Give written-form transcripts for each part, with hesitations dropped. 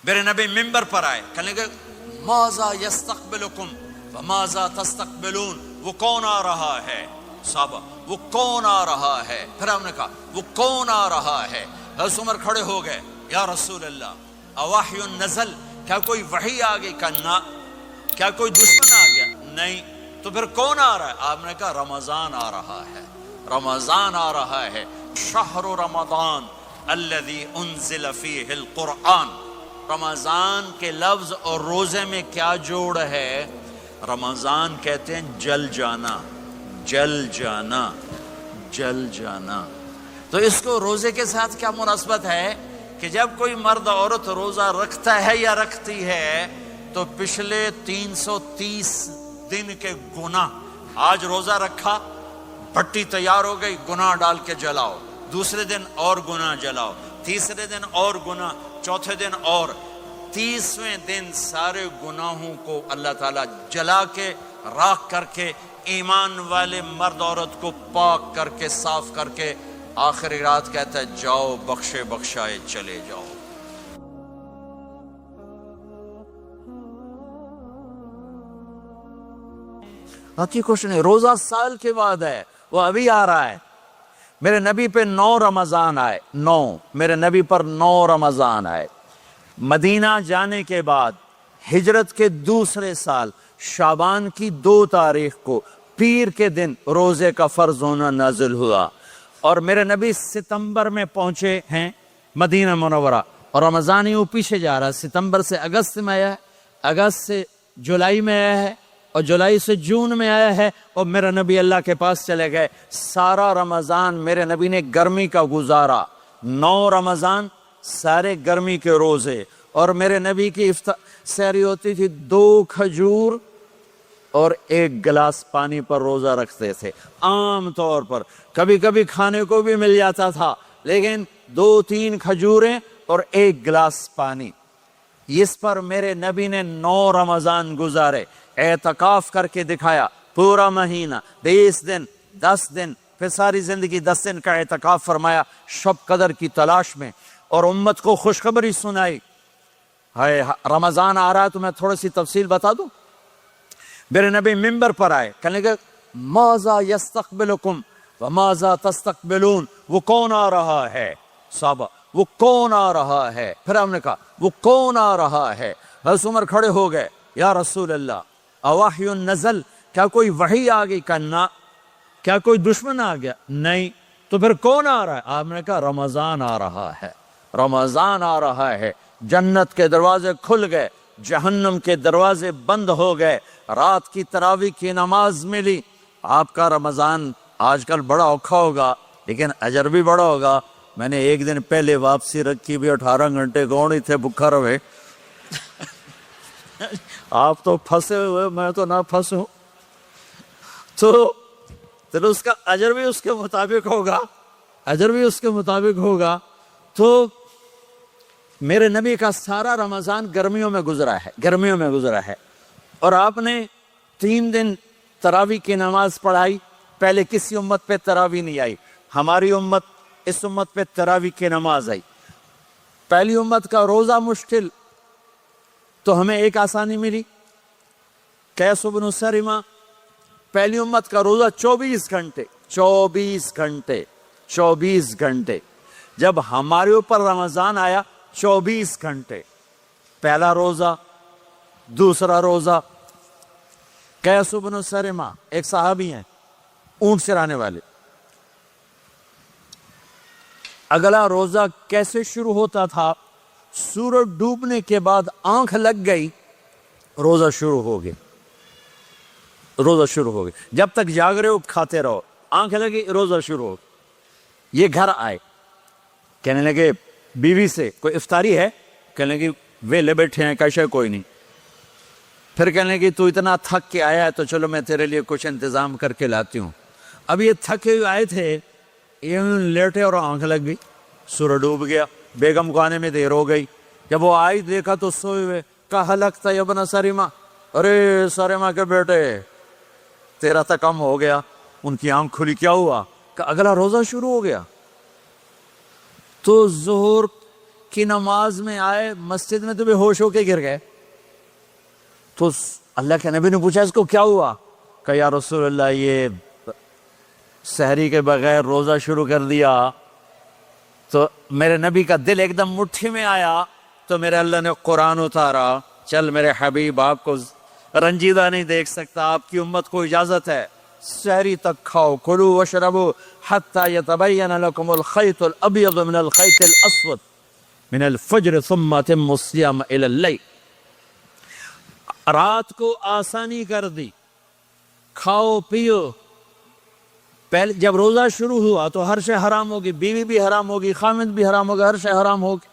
میرے نبی ممبر پر آئے، کہنے لگے ماذا یستقبلکم وماذا تستقبلون، وہ کون آ رہا ہے؟ صحابہ وہ کون آ رہا ہے؟ پھر ہم نے کہا وہ کون آ رہا ہے؟ حضرت عمر کھڑے ہو گئے، یا رسول اللہ اوحی نزل، کیا کوئی وحی آ گئی؟ کہا نہ۔ کیا کوئی دشمن آ گیا؟ نہیں۔ تو پھر کون آ رہا ہے؟ آپ نے کہا رمضان آ رہا ہے، رمضان آ رہا ہے، شہر رمضان الذی انزل فیہ القرآن۔ رمضان کے لفظ اور روزے میں کیا جوڑ ہے؟ رمضان کہتے ہیں جل جانا، جل جانا، جل جانا۔ تو اس کو روزے کے ساتھ کیا مناسبت ہے کہ جب کوئی مرد عورت روزہ رکھتا ہے یا رکھتی ہے تو پچھلے 330 دن کے گناہ، آج روزہ رکھا، بھٹی تیار ہو گئی، گناہ ڈال کے جلاؤ، دوسرے دن اور گناہ جلاؤ، تیسرے دن اور گناہ، چوتھے دن اور، 30ویں دن سارے گناہوں کو اللہ تعالیٰ جلا کے راکھ کر کے ایمان والے مرد عورت کو پاک کر کے صاف کر کے آخری رات کہتا ہے جاؤ بخشے بخشائے چلے جاؤ۔ باقی کچھ نہیں، روزہ سال کے بعد ہے، وہ ابھی آ رہا ہے۔ میرے نبی پہ 9 رمضان آئے، 9 میرے نبی پر 9 رمضان آئے۔ مدینہ جانے کے بعد ہجرت کے دوسرے سال شعبان کی 2 تاریخ کو پیر کے دن روزے کا فرض ہونا نازل ہوا، اور میرے نبی ستمبر میں پہنچے ہیں مدینہ منورہ، اور رمضان یوں پیچھے جا رہا ہے، ستمبر سے اگست میں آیا ہے، اگست سے جولائی میں آیا ہے، اور جولائی سے جون میں آیا ہے، اور میرے نبی اللہ کے پاس چلے گئے۔ سارا رمضان میرے نبی نے گرمی کا گزارا، 9 رمضان سارے گرمی کے روزے، اور میرے نبی کی سحری ہوتی تھی 2 کھجور اور 1 گلاس پانی پر روزہ رکھتے تھے عام طور پر، کبھی کبھی کھانے کو بھی مل جاتا تھا، لیکن 2-3 کھجوریں اور 1 گلاس پانی۔ اس پر میرے نبی نے 9 رمضان گزارے، اعتکاف کر کے دکھایا، پورا مہینہ 20 دن 10 دن، پھر ساری زندگی 10 دن کا اعتکاف فرمایا شب قدر کی تلاش میں، اور امت کو خوشخبری سنائی۔ رمضان آ رہا ہے تو میں تھوڑی سی تفصیل بتا دوں۔ میرے نبی ممبر پر آئے، کہنے لگے ماذا یستقبلکم وماذا تستقبلون، وہ کون آ رہا ہے؟ صحابہ وہ کون آ رہا ہے؟ پھر ہم نے کہا وہ کون آ رہا ہے؟ حضرت عمر کھڑے ہو گئے، یا رسول اللہ اوحی نزل، کیا کوئی وحی آ گئی؟ کہا نہ۔ کیا کوئی دشمن آ گیا؟ نہیں۔ تو پھر کون آ رہا ہے؟ آپ نے کہا رمضان آ رہا ہے، رمضان آ رہا ہے۔ جنت کے دروازے کھل گئے، جہنم کے دروازے بند ہو گئے، رات کی تراویح کی نماز ملی۔ آپ کا رمضان آج کل بڑا اوکھا ہوگا لیکن اجر بھی بڑا ہوگا۔ میں نے ایک دن پہلے واپسی رکھی بھی، 18 گھنٹے کون ہی تھے بھوکا رہے۔ آپ تو پھنسے ہوئے، میں تو نہ پھنسوں، تو اس کا اجر بھی اس کے مطابق ہوگا، اجر بھی اس کے مطابق ہوگا۔ تو میرے نبی کا سارا رمضان گرمیوں میں گزرا ہے، گرمیوں میں گزرا ہے، اور آپ نے 3 دن تراویح کی نماز پڑھائی۔ پہلے کسی امت پہ تراویح نہیں آئی، ہماری امت، اس امت پہ تراویح کی نماز آئی۔ پہلی امت کا روزہ مشکل، تو ہمیں ایک آسانی ملی، قیس بن سرمہ۔ پہلی امت کا روزہ 24 گھنٹے، 24 گھنٹے، 24 گھنٹے۔ جب ہمارے اوپر رمضان آیا 24 گھنٹے، پہلا روزہ، دوسرا روزہ۔ قیس بن سرمہ ایک صحابی ہیں، اونٹ چرانے والے۔ اگلا روزہ کیسے شروع ہوتا تھا؟ سورج ڈوبنے کے بعد آنکھ لگ گئی، روزہ شروع ہو گیا، روزہ شروع ہو گیا۔ جب تک جاگ رہے ہو کھاتے رہو، آنکھ لگی روزہ شروع ہو گیا۔ یہ گھر آئے، کہنے لگے بیوی سے کوئی افطاری ہے؟ کہنے لگے ویلے بیٹھے ہیں، کیسے کوئی نہیں۔ پھر کہنے لگے تو اتنا تھک کے آیا ہے تو چلو میں تیرے لیے کچھ انتظام کر کے لاتی ہوں۔ اب یہ تھکے ہوئے آئے تھے، یہ لیٹے اور آنکھ لگ گئی، سورج ڈوب گیا، بیگم کو آنے میں دیر ہو گئی۔ جب وہ آئی دیکھا تو سوئے ہوئے، کہا لگتا ہے ابن سرمہ، ارے سرمہ کے بیٹے تیرا تو کم ہو گیا۔ ان کی آنکھ کھلی، کیا ہوا؟ کہ اگلا روزہ شروع ہو گیا۔ تو ظہر کی نماز میں آئے مسجد میں تو بے ہوش ہو کے گر گئے. تو اللہ کے نبی نے پوچھا اس کو کیا ہوا؟ کہ یا رسول اللہ یہ سحری کے بغیر روزہ شروع کر دیا. تو میرے نبی کا دل ایک دم مٹھی میں آیا. تو میرے اللہ نے قرآن اتارا، چل میرے حبیب آپ کو رنجیدہ نہیں دیکھ سکتا، آپ کی امت کو اجازت ہے سحری تک کھاؤ، کلوا واشربوا حتی یتبین لکم الخیط الابیض من الخیط الاسود من الفجر ثم اتموا الصیام الی اللیل. رات کو آسانی کر دی، کھاؤ پیو. پہلے جب روزہ شروع ہوا تو ہر شے حرام ہوگی، بیوی بھی حرام ہوگی، خامد بھی حرام ہوگا، ہر شے حرام ہوگی.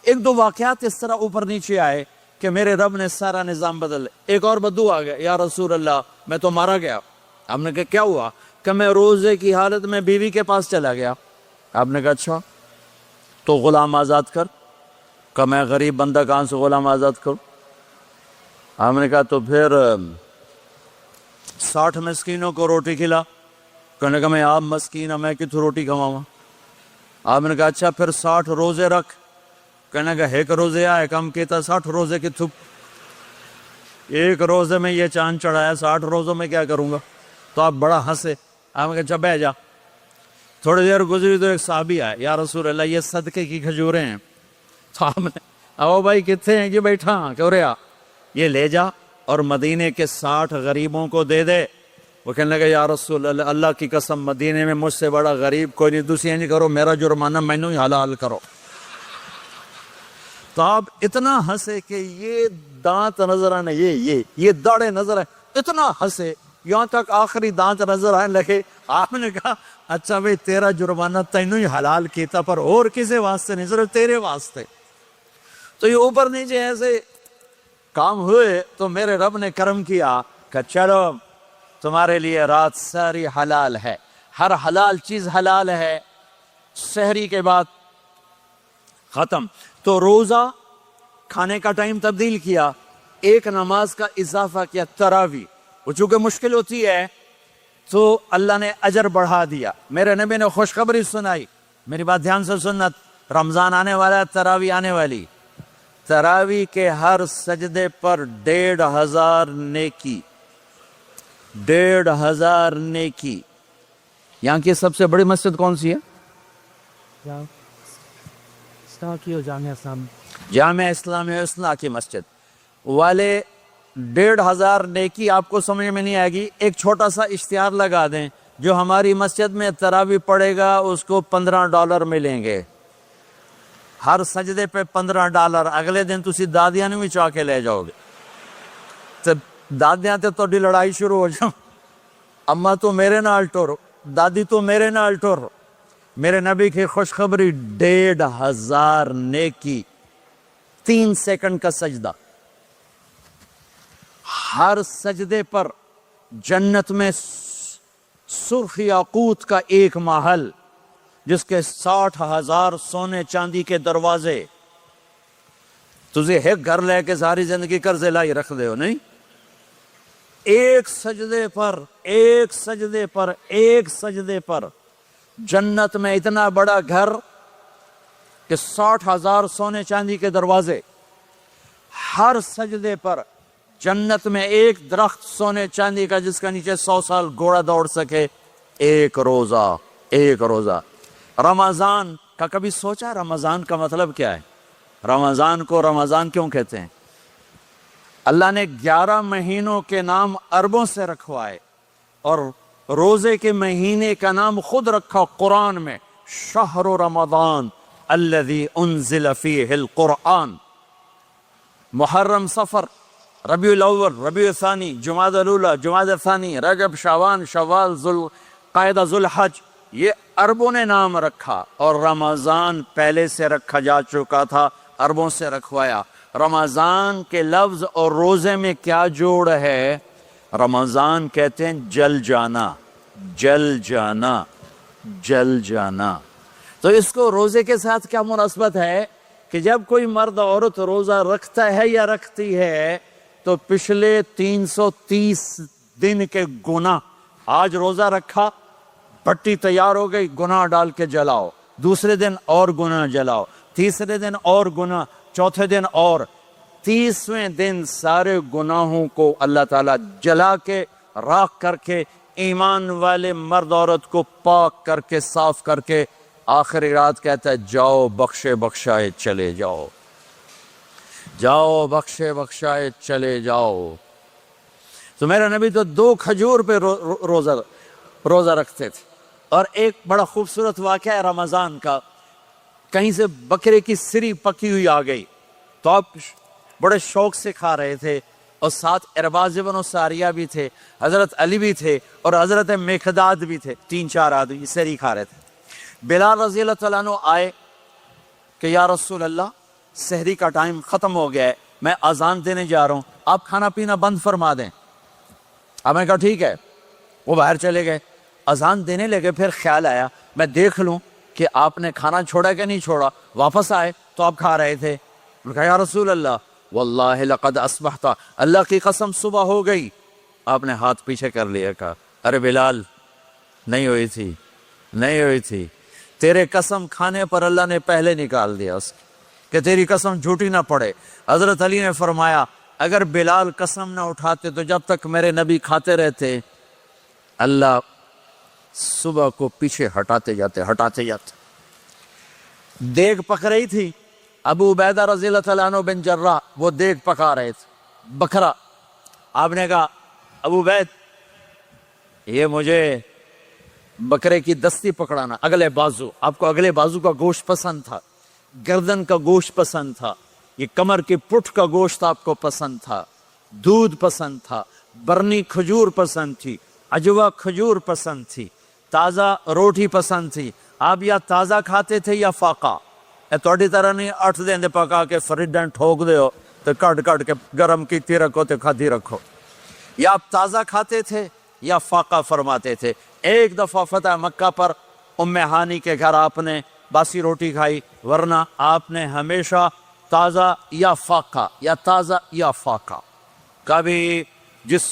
ایک دو واقعات اس طرح اوپر نیچے آئے کہ میرے رب نے سارا نظام بدل. ایک اور بدو آ گیا، یا رسول اللہ میں تو مارا گیا. آپ نے کہا کیا ہوا؟ کہ میں روزے کی حالت میں بیوی کے پاس چلا گیا. آپ نے کہا اچھا تو غلام آزاد کر. کہ میں غریب بندہ کہاں سے غلام آزاد کروں؟ آپ نے کہا تو پھر 60 مسکینوں کو روٹی کھلا. کہنے کا میں آپ مسکین ہوں، میں کتوں روٹی کھواؤں؟ آپ نے کہا اچھا پھر 60 روزے رکھ. کہنے کا ایک روزے آئے کم کہتا 60 روزے کی تھک. ایک روزے میں یہ چاند چڑھایا، 60 روزوں میں کیا کروں گا؟ تو آپ بڑا ہنسے. آپ نے کہا اچھا بیٹھ جا. تھوڑی دیر گزری تو ایک صحابی آئے، یا رسول اللہ یہ صدقے کی کھجوریں ہیں. تو آپ نے او بھائی کتنے ہیں؟ یہ بیٹھا کیوں رہا، یہ لے جا اور مدینے کے 60 غریبوں کو دے دے. وہ کہنے لگا یا رسول اللہ اللہ کی قسم مدینے میں مجھ سے بڑا غریب کوئی نہیں، دوسری نہیں کرو، میرا جرمانہ مینوں ہی حلال کرو. تو آپ اتنا ہنسے کہ یہ دانت نظر آنے، یہ داڑھیں نظر آئے، اتنا ہنسے یہاں تک آخری دانت نظر آنے لگے. آپ نے کہا اچھا بھائی تیرا جرمانہ تینوں ہی حلال کیتا، پر اور کسی واسطے نہیں، صرف تیرے واسطے. تو یہ اوپر نیچے ایسے کام ہوئے تو میرے رب نے کرم کیا کہ چلو تمہارے لیے رات ساری حلال ہے، ہر حلال چیز حلال ہے. سحری کے بعد ختم. تو روزہ کھانے کا ٹائم تبدیل کیا، ایک نماز کا اضافہ کیا، تراویح. وہ چونکہ مشکل ہوتی ہے تو اللہ نے اجر بڑھا دیا. میرے نبی نے خوشخبری سنائی، میری بات دھیان سے سننا، رمضان آنے والا ہے، تراویح آنے والی. تراویح کے ہر سجدے پر 1500 نیکی، 1500 نیکی. یہاں کی سب سے بڑی مسجد کون سی ہے؟ جامع اسلامیہ اصلاح کی مسجد والے. 1500 نیکی آپ کو سمجھ میں نہیں آئے گی. ایک چھوٹا سا اشتہار لگا دیں، جو ہماری مسجد میں تراویح پڑے گا اس کو $15 ملیں گے، ہر سجدے پہ $15. اگلے دن تسی دادیاں نے بھی چاہ کے لے جاؤ گے. تو دادیاں تے تو لڑائی شروع ہو جاؤ، اما تو میرے نال ٹور، دادی تو میرے نال ٹور. میرے نبی کی خوشخبری 1500 نیکی، 3 سیکنڈ کا سجدہ. ہر سجدے پر جنت میں سرخ یاقوت کا ایک محل جس کے 60,000 سونے چاندی کے دروازے. تجھے ایک گھر لے کے ساری زندگی قرضے لائی رکھ دے ہو نہیں. ایک سجدے پر، ایک سجدے پر، ایک سجدے پر جنت میں اتنا بڑا گھر کہ 60,000 سونے چاندی کے دروازے. ہر سجدے پر جنت میں ایک درخت سونے چاندی کا جس کا نیچے 100 سال گھوڑا دوڑ سکے. ایک روزہ، ایک روزہ. رمضان کا کبھی سوچا رمضان کا مطلب کیا ہے؟ رمضان کو رمضان کیوں کہتے ہیں؟ اللہ نے 11 مہینوں کے نام عربوں سے رکھوائے اور روزے کے مہینے کا نام خود رکھا قرآن میں، شہر رمضان الذی انزل فیہ القرآن. محرم، صفر، ربیع الاول، ربیع الثانی، جمادی الاولی، جمادی الثانی، رجب، شعبان، شوال، ذوالقعدہ، ذوالحج، یہ عربوں نے نام رکھا. اور رمضان پہلے سے رکھا جا چکا تھا، عربوں سے رکھوایا. رمضان کے لفظ اور روزے میں کیا جوڑ ہے؟ رمضان کہتے ہیں جل جانا، جل جانا، جل جانا. تو اس کو روزے کے ساتھ کیا مناسبت ہے کہ جب کوئی مرد عورت روزہ رکھتا ہے یا رکھتی ہے تو پچھلے 330 دن کے گناہ، آج روزہ رکھا، پٹی تیار ہو گئی، گناہ ڈال کے جلاؤ، دوسرے دن اور گناہ جلاؤ، تیسرے دن اور گناہ، چوتھے دن اور، 30ویں دن سارے گناہوں کو اللہ تعالیٰ جلا کے راکھ کر کے ایمان والے مرد عورت کو پاک کر کے صاف کر کے آخری رات کہتا ہے جاؤ بخشے بخشائے چلے جاؤ، جاؤ بخشے بخشائے چلے جاؤ۔ تو میرا نبی تو 2 کھجور پہ روزہ رکھتے تھے۔ اور ایک بڑا خوبصورت واقعہ ہے رمضان کا، کہیں سے بکرے کی سری پکی ہوئی آ گئی تو آپ بڑے شوق سے کھا رہے تھے، اور ساتھ ارباز بن ساریہ بھی تھے، حضرت علی بھی تھے، اور حضرت مقداد بھی تھے، 3-4 آدمی سری کھا رہے تھے۔ بلال رضی اللہ تعالیٰ عنہ آئے کہ یا رسول اللہ سحری کا ٹائم ختم ہو گیا ہے، میں اذان دینے جا رہا ہوں، آپ کھانا پینا بند فرما دیں۔ آپ نے کہا ٹھیک ہے۔ وہ باہر چلے گئے، اذان دینے لگے، پھر خیال آیا میں دیکھ لوں کہ آپ نے کھانا چھوڑا کہ نہیں چھوڑا۔ واپس آئے تو آپ کھا رہے تھے۔ انہوں نے کہا یا رسول اللہ واللہ لقد اصبحت، اللہ کی قسم صبح ہو گئی۔ آپ نے ہاتھ پیچھے کر لیا، کہا ارے بلال نہیں ہوئی تھی، نہیں ہوئی تھی، تیرے قسم کھانے پر اللہ نے پہلے نکال دیا اس کہ تیری قسم جھوٹی نہ پڑے۔ حضرت علی نے فرمایا اگر بلال قسم نہ اٹھاتے تو جب تک میرے نبی کھاتے رہتے اللہ صبح کو پیچھے ہٹاتے جاتے۔ دیگ پک رہی تھی، ابو عبیدہ رضی اللہ تعالیٰ عنہ بن جراح وہ دیگ پکا رہے تھے، بکرا۔ آپ نے کہا ابو عبید یہ مجھے بکرے کی دستی پکڑانا، اگلے بازو، آپ کو اگلے بازو کا گوشت پسند تھا، گردن کا گوشت پسند تھا، یہ کمر کی پٹھ کا گوشت آپ کو پسند تھا، دودھ پسند تھا، برنی کھجور پسند تھی، عجوا کھجور پسند تھی، تازہ روٹی پسند تھی۔ آپ یا تازہ کھاتے تھے یا فاقہ، توڑی طرح نہیں 8 دن پکا کے فریڈن ٹھوک دے ہو تو کٹ کے گرم کیتی رکھو تو کھاتی رکھو۔ یا آپ تازہ کھاتے تھے یا فاقہ فرماتے تھے۔ ایک دفعہ فتح مکہ پر ام ہانی کے گھر آپ نے باسی روٹی کھائی، ورنہ آپ نے ہمیشہ تازہ یا فاقہ یا تازہ یا فاقہ، کبھی جس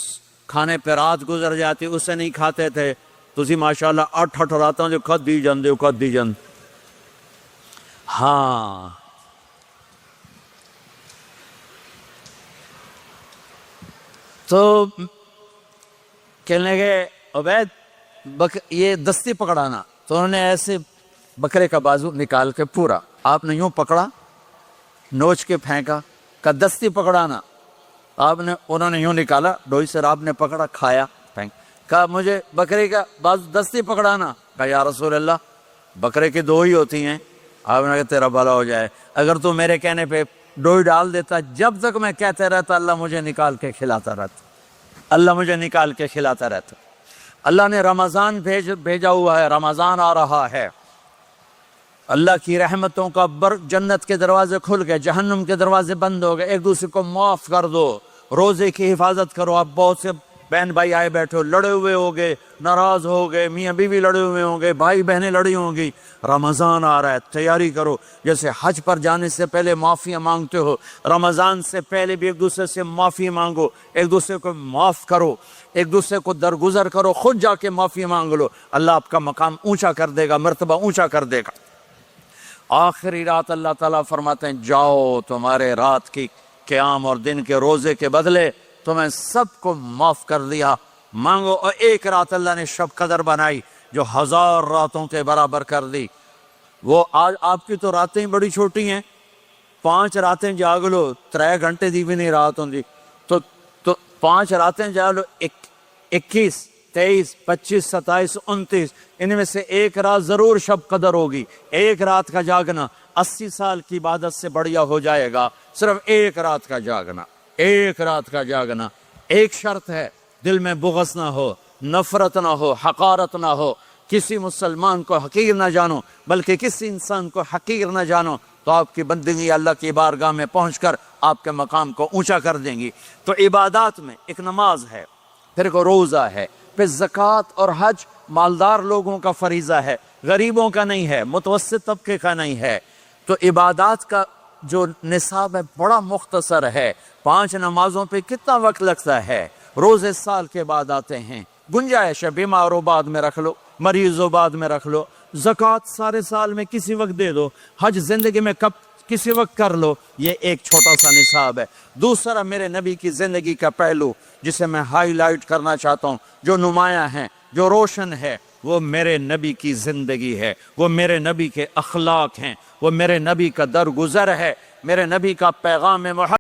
کھانے پہ رات گزر جاتی اسے نہیں کھاتے تھے۔ تسی ماشاءاللہ 8 راتوں جو کھد دی جان۔ ہاں تو کہنے لگے عبید یہ دستی پکڑانا، تو انہوں نے ایسے بکرے کا بازو نکال کے پورا آپ نے یوں پکڑا، نوچ کے پھینکا، کہ دستی پکڑانا۔ انہوں نے یوں نکالا ڈوئی سے، آپ نے پکڑا، کھایا، پھینک۔ کہا مجھے بکرے کا بازو دستی پکڑانا۔ کہا یا رسول اللہ بکرے کی 2 ہی ہوتی ہیں۔ آپ نے کہا تیرا بھلا ہو جائے، اگر تو میرے کہنے پہ ڈوئی ڈال دیتا، جب تک میں کہتے رہتا اللہ مجھے نکال کے کھلاتا رہتا، اللہ مجھے نکال کے کھلاتا رہتا۔ اللہ نے رمضان بھیجا ہوا ہے، رمضان آ رہا ہے، اللہ کی رحمتوں کا جنت کے دروازے کھل گئے، جہنم کے دروازے بند ہو گئے، ایک دوسرے کو معاف کر دو، روزے کی حفاظت کرو۔ آپ بہت سے بہن بھائی آئے بیٹھے ہو، لڑے ہوئے ہو گئے، ناراض ہو گئے، میاں بیوی لڑے ہوئے ہوں گے، بھائی بہنیں لڑی ہوں گی۔ رمضان آ رہا ہے، تیاری کرو۔ جیسے حج پر جانے سے پہلے معافیاں مانگتے ہو، رمضان سے پہلے بھی ایک دوسرے سے معافی مانگو، ایک دوسرے کو معاف کرو، ایک دوسرے کو درگزر کرو، خود جا کے معافی مانگ لو، اللہ آپ کا مقام اونچا کر دے گا، مرتبہ اونچا کر دے گا۔ آخری رات اللہ تعالیٰ فرماتے ہیں جاؤ، تمہارے رات کی قیام اور دن کے روزے کے بدلے تمہیں سب کو معاف کر دیا، مانگو۔ اور ایک رات اللہ نے شب قدر بنائی جو 1000 راتوں کے برابر کر دی۔ وہ آج آپ کی تو راتیں بڑی چھوٹی ہیں، 5 راتیں جاگ لو، 3 گھنٹے دی بھی نہیں رات ہوں، تو 5 راتیں جاگ لو، 21 23 25 27 29، ان میں سے ایک رات ضرور شب قدر ہوگی۔ ایک رات کا جاگنا 80 سال کی عبادت سے بڑھیا ہو جائے گا، صرف ایک رات کا جاگنا، ایک رات کا جاگنا۔ ایک شرط ہے، دل میں بغض نہ ہو، نفرت نہ ہو، حقارت نہ ہو، کسی مسلمان کو حقیر نہ جانو، بلکہ کسی انسان کو حقیر نہ جانو، تو آپ کی بندگی اللہ کی بارگاہ میں پہنچ کر آپ کے مقام کو اونچا کر دیں گی۔ تو عبادات میں ایک نماز ہے، پھر ایک روزہ ہے، پھر زکوٰۃ اور حج مالدار لوگوں کا فریضہ ہے، غریبوں کا نہیں ہے، متوسط طبقے کا نہیں ہے۔ تو عبادات کا جو نصاب ہے بڑا مختصر ہے۔ 5 نمازوں پہ کتنا وقت لگتا ہے؟ روزے سال کے بعد آتے ہیں، گنجائش ہے، بیمار ہو بعد میں رکھ لو، مریض ہو بعد میں رکھ لو، زکوٰۃ سارے سال میں کسی وقت دے دو، حج زندگی میں کب کسی وقت کر لو، یہ ایک چھوٹا سا نصاب ہے۔ دوسرا میرے نبی کی زندگی کا پہلو جسے میں ہائی لائٹ کرنا چاہتا ہوں، جو نمایاں ہے، جو روشن ہے، وہ میرے نبی کی زندگی ہے، وہ میرے نبی کے اخلاق ہیں، وہ میرے نبی کا درگزر ہے، میرے نبی کا پیغام محبت